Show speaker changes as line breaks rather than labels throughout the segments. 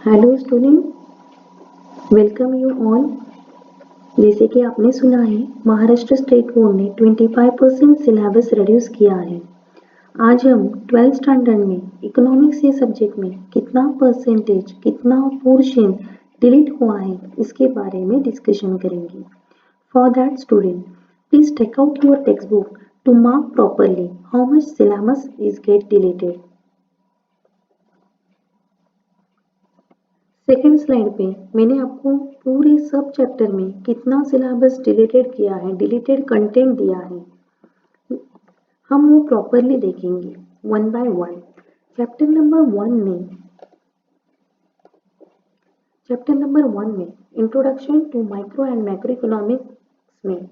Hello student, welcome you all. जैसे कि आपने सुना है, महाराष्ट्र स्टेट बोर्ड ने 25% सिलेबस रिड्यूस किया है। आज हम 12th स्टैंडर्ड में इकोनॉमिक्स ये सब्जेक्ट में कितना परसेंटेज, कितना पोर्शन डिलीट हुआ है, इसके बारे में डिस्कशन करेंगे। For that student, please take out your text book to mark properly how much syllabus is get deleted. Second slide पे मैंने आपको पूरे सब चैप्टर में कितना सिलेबस डिलीटेड किया है, डिलीटेड कंटेंट दिया है, हम वो प्रॉपरली देखेंगे one by one. Chapter number one में introduction to micro and macro economics में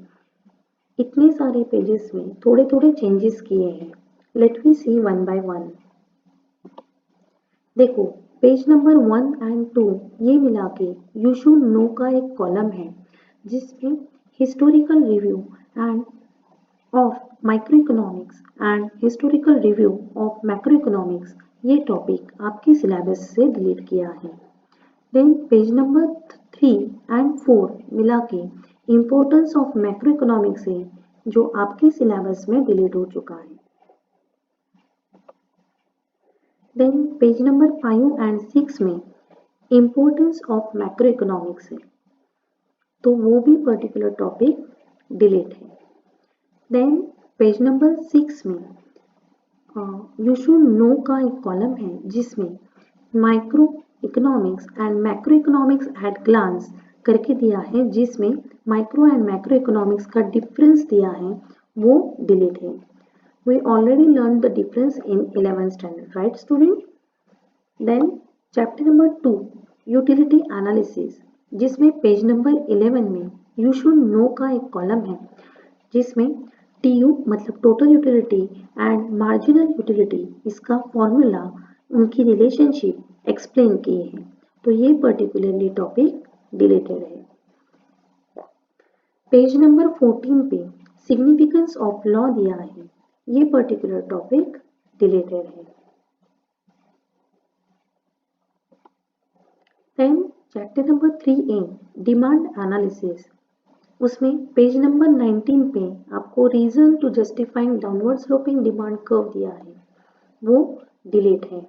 इतने सारे पेजेस में थोड़े थोड़े चेंजेस किए हैं। Let we see one by one. देखो, पेज नंबर 1 एंड 2 ये मिला के यू शुड नो का एक कॉलम है जिसमें historical review end of micro economics and historical review of macro economics ये टॉपिक आपके सिलेबस से डिलीट किया है। देन पेज नंबर 3 एंड 4 मिला के इम्पोर्टेंस ऑफ मैक्रो इकोनॉमिक्स है जो आपके सिलेबस में डिलीट हो चुका है। देन पेज नंबर 5 एंड 6 में इम्पोर्टेंस ऑफ मैक्रो इकोनॉमिक्स है, तो वो भी पर्टिकुलर टॉपिक डिलीट है। देन पेज नंबर 6 में यू शुड नो का एक कॉलम है जिसमें micro economics and macro economics at glance करके दिया है, जिसमें माइक्रो एंड मैक्रो इकोनॉमिक्स का डिफरेंस दिया है, वो डिलीट है। We already learned the difference in 11th standard, right student? Then chapter number 2 utility analysis, जिसमें पेज नंबर 11 में you should know का एक कॉलम है जिसमें TU मतलब total utility and marginal utility इसका फॉर्मूला, उनकी रिलेशनशिप एक्सप्लेन किए हैं, तो ये पर्टिकुलरली टॉपिक डिलीटेड है। पेज नंबर 14 पे सिग्निफिकेंस ऑफ लॉ दिया है, ये पर्टिकुलर टॉपिक डिलीटेड है। Then chapter number 3A demand analysis, उसमें पेज नंबर 19 पे आपको reason to justifying downward sloping demand curve दिया है, वो डिलीट है।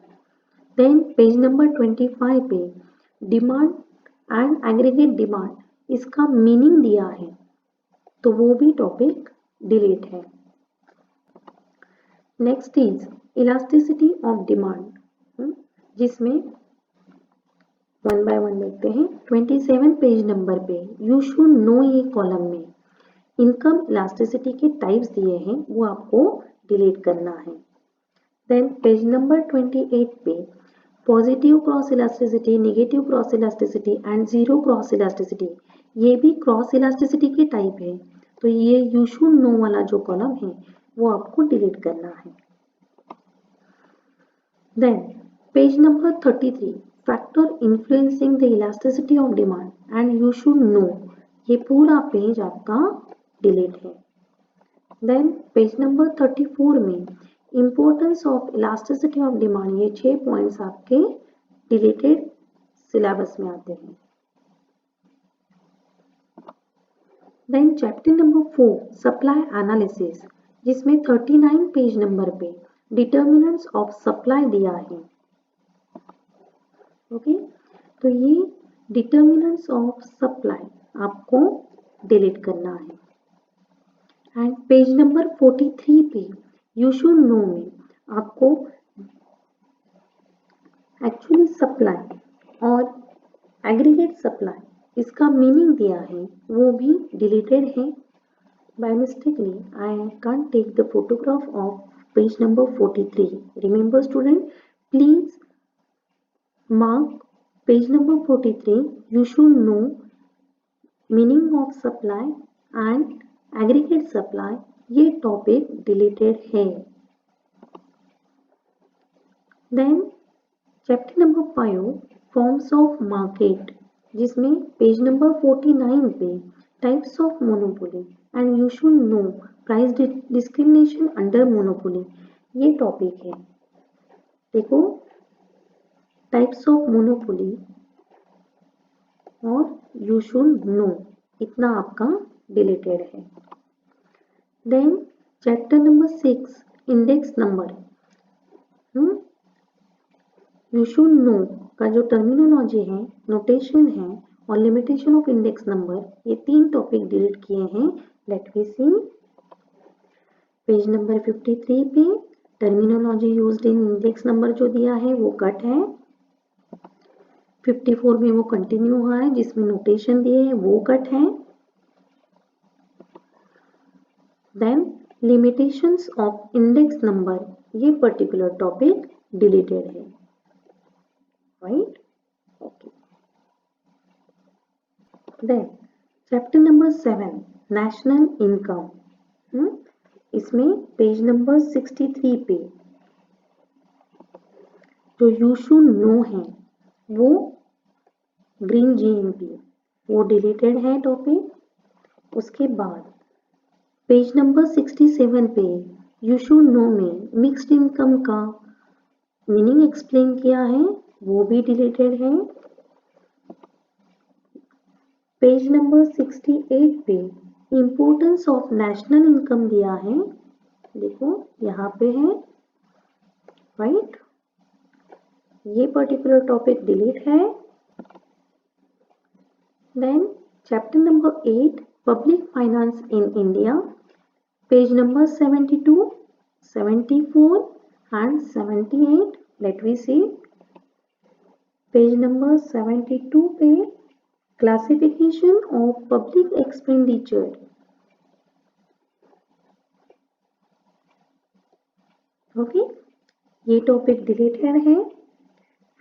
देन पेज नंबर 25 पे डिमांड एंड एग्रीगेट डिमांड इसका मीनिंग दिया है, तो वो भी टॉपिक डिलीट है। Next is elasticity of demand, जिसमें वन बाय वन देखते हैं। 27 पेज नंबर पे यू शुड नो ये कॉलम में इनकम इलास्टिसिटी के टाइप्स दिए हैं, वो आपको डिलीट करना है। देन पेज नंबर 28 पे positive cross elasticity, negative cross elasticity and zero cross elasticity, ये भी क्रॉस इलास्टिसिटी के टाइप है, तो ये यू शुड नो वाला जो कॉलम है वो आपको डिलीट करना है। Then page number 33 factor influencing the elasticity of demand and you should know, ये पूरा पेज आपका डिलीट है। देन पेज नंबर 34 में importance of elasticity of demand, ये 6 पॉइंट्स आपके डिलीटेड सिलेबस में आते हैं। Then chapter number 4 supply analysis, जिसमें 39 पेज नंबर पे डिटर्मिनेंट्स ऑफ सप्लाई दिया है। ओके, तो ये डिटर्मिनेंट्स ऑफ सप्लाई आपको डिलीट करना है। एंड पेज नंबर 43 पे यू शुड नो में आपको एक्चुअली सप्लाई और एग्रीगेट सप्लाई इसका मीनिंग दिया है, वो भी डिलीटेड है। By mistakely I can't take the photograph of page number 43। Remember student, please mark page number 43, you should know meaning of supply and aggregate supply, ये topic deleted है। Then chapter number 5 forms of market, जिसमें page number 49 पे types of monopoly and you should know price discrimination under monopoly, ये topic है। देखो, types of monopoly और you should know, इतना आपका डिलीटेड है। Then chapter number 6 index number, you should know का जो टर्मिनोलॉजी है, नोटेशन है और लिमिटेशन ऑफ इंडेक्स नंबर, ये 3 टॉपिक डिलीट किए हैं। Let we see page number 53 पे terminology used in index number जो दिया है वो कट है। 54 में वो कंटिन्यू हुआ है जिसमें नोटेशन दिए है वो कट है। Then limitations of index number, ये पर्टिकुलर टॉपिक डिलीटेड है, right? Okay. Then chapter number 7 national income, इसमें पेज नंबर 63 पे जो यू शुड नो है वो ग्रीन जीएनपी, वो डिलीटेड है टॉपिक। उसके बाद पेज नंबर 67 पे यू शुड नो में मिक्स्ड इनकम का मीनिंग एक्सप्लेन किया है, वो भी डिलीटेड है। पेज नंबर 68 पे इंपोर्टेंस ऑफ नेशनल इनकम दिया है, देखो यहाँ पे है, राइट? ये पर्टिकुलर टॉपिक डिलीट है। Then chapter number 8 public finance in India, page number 72, 74 and 78, let we see page number 72 पे classification of public expenditure, okay, ये टॉपिक डिलीटेड है।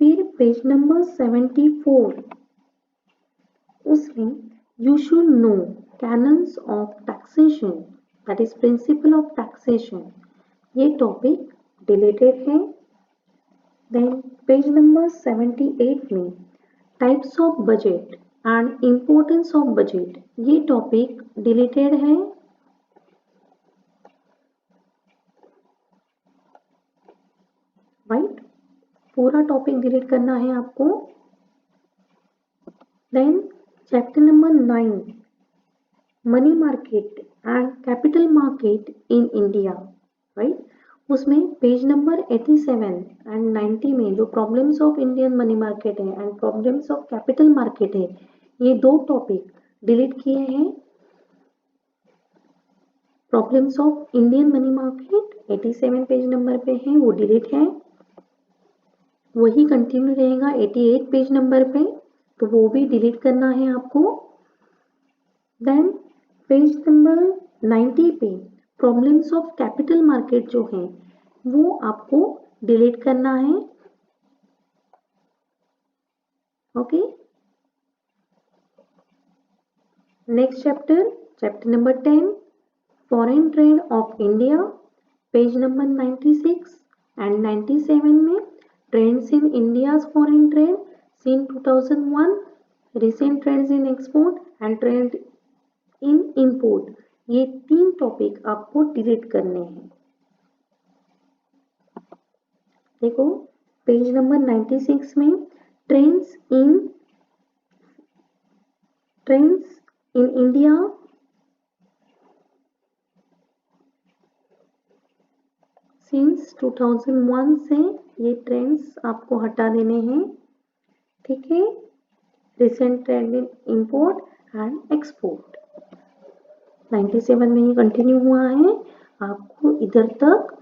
फिर पेज नंबर 74 उसमें you should know canons of taxation, that is principle of taxation, ये topic deleted है। Then page number 78 में types of budget and importance of budget, ये topic deleted है। Right? पूरा टॉपिक डिलीट करना है आपको। Then chapter number 9 money market and capital market in India, right? उसमें पेज नंबर 87 एंड 90 में जो problems of Indian money market है and problems of capital market है, ये 2 टॉपिक डिलीट किए हैं। Problems of Indian money market 87 page number पे है, वो डिलीट है। वही कंटिन्यू रहेगा 88 पेज नंबर पे, तो वो भी डिलीट करना है आपको। देन पेज नंबर 90 पे प्रॉब्लम्स ऑफ कैपिटल मार्केट जो है वो आपको डिलीट करना है, okay. Next chapter, chapter number 10 foreign trade of India, page number 96 and 97 में trends in India's foreign trade since 2001, recent trends in export and trend in import, ये 3 topic आपको delete करने हैं। देखो पेज नंबर 96 में trends in India since 2001 से ये trends आपको हटा देने हैं, ठीक है। Recent trend in import and export 97 में ये कंटिन्यू हुआ है, आपको इधर तक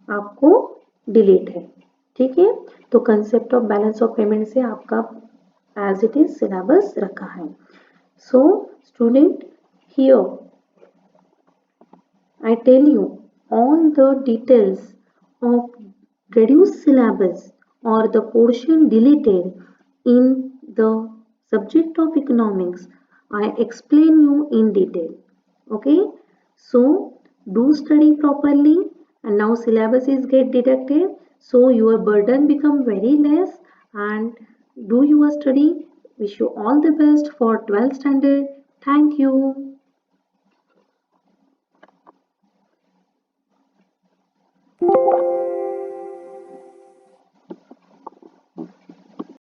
आपको डिलीट है, ठीक है। तो concept of balance of payment से आपका एज इट इज सिलेबस रखा है। So student here I tell you all the details of reduced syllabus or the portion deleted in the subject of economics. I explain you in detail. Okay, so do study properly, and now syllabus is get deducted, so your burden become very less, and do your study. Wish you all the best for 12th standard. Thank you.